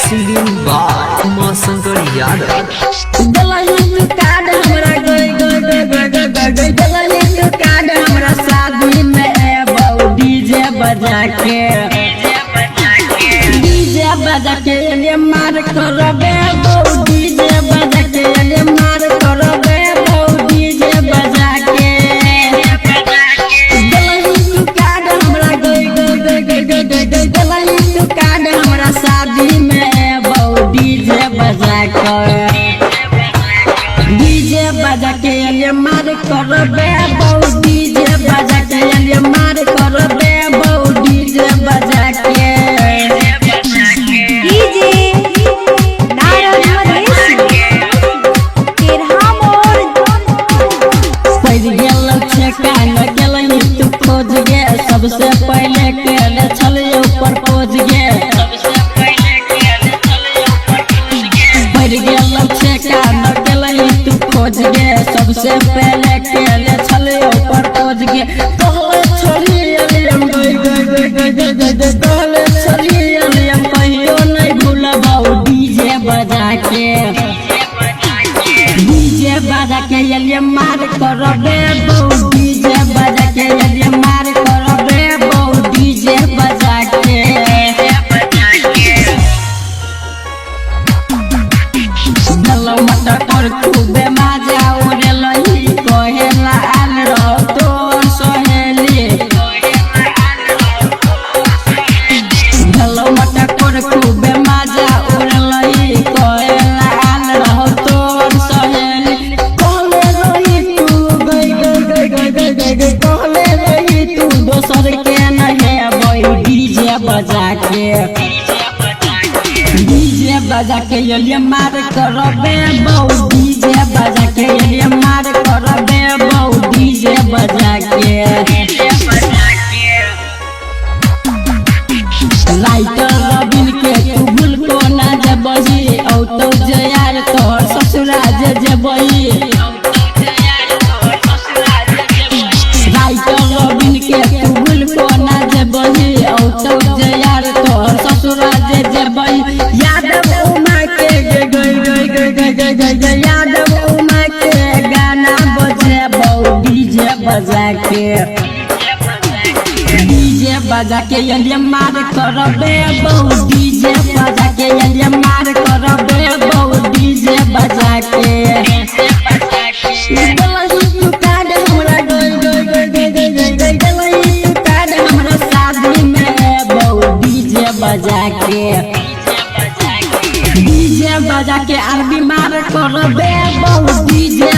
Singing by Uma Shankar Yadav. Card हमरा गई card हमरा शादी में डीजे बजा के लिए मार करबे डीजे बजा के लिए मार करबे डीजे बजा के कार्ड हमरा कार्ड हमरा शादी में डीजे बजा के लिए मार करबे डीजे बजा के लिए मार करबे डीजे बजा के सबसे पहले केले छलियो प्रपोज गे बढ़ गेल छेका न केले तू खोज गे सबसे पहले केले छलियो प्रपोज गे कहले छोरी अलियम कहले छोरी अलियम कहियो नहीं भूलबौ डीजे बजा के लिए मार करबे डीजे बजा के लिए मार करबे डीजे बजा के गलो मत कर खूबे मजा उड़ेलही कहेला आल रहो तो सहेली गलो मत कर खूबे मजा उड़ेलही कहेला आल रहो तो सहेली कहले रही तू दोसर के नहीं डीजे बजा के लिए मार करबे डीजे बजा के लिए मार करबे डीजे बजा के लाइटर रबिन के तू भूल को ना जबही औ तो यार तोहर ससुरा जबही रबिन के तू भूल को ना जबही औ तो यार तोहर ससुरा जबही यादव उमा के यादव उमा के गाना बजे डीजे बजा के लिए मार करबे डीजे बजा के लिए मार करबे डीजे बजा के डीजे बजा के अरबी मार करबे डीजे